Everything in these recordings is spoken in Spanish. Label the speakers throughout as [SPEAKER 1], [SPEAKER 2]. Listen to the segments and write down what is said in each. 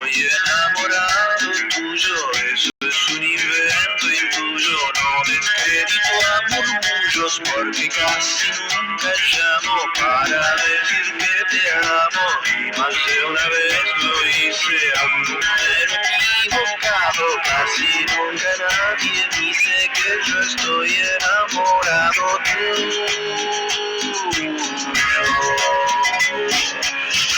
[SPEAKER 1] estoy enamorado tuyo, eso es un invento intuyo, no descredito a murmullos porque casi nunca llamo para decir que te amo y más de una vez lo hice a un número equivocado, casi nunca nadie dice que yo estoy enamorado tuyo.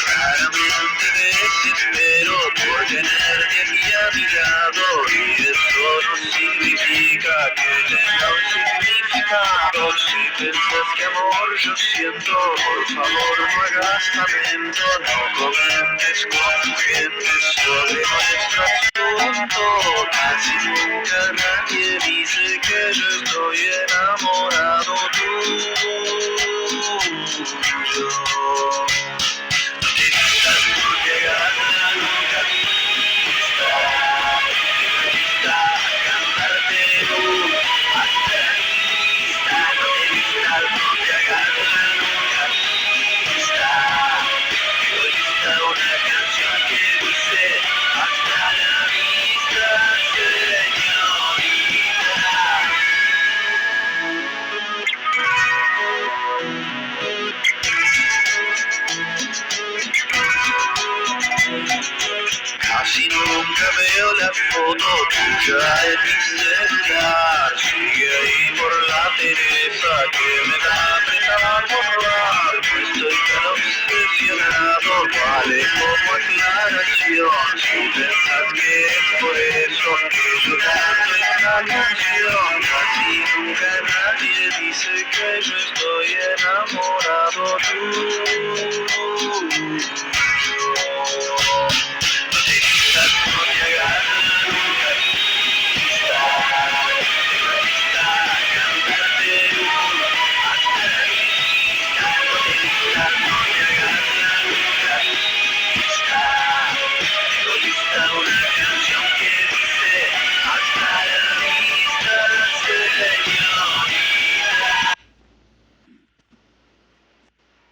[SPEAKER 1] Raramente desespero por tenerte aquí a mi lado y eso no significa que tenga un significado. Si piensas que amor yo siento, por favor no hagas lamento, no comentes con tu gente sobre nuestro asunto. Casi nunca nadie dice que yo estoy enamorado tuyo. Casi nunca veo la foto tuya en mi celular. Sigue ahí por la pereza que me da apretar borrar. No estoy tan obsesionado, vale como aclaración. Si pensas que es por eso que yo canto esta canción, casi nunca nadie dice que yo estoy enamorado tuyo.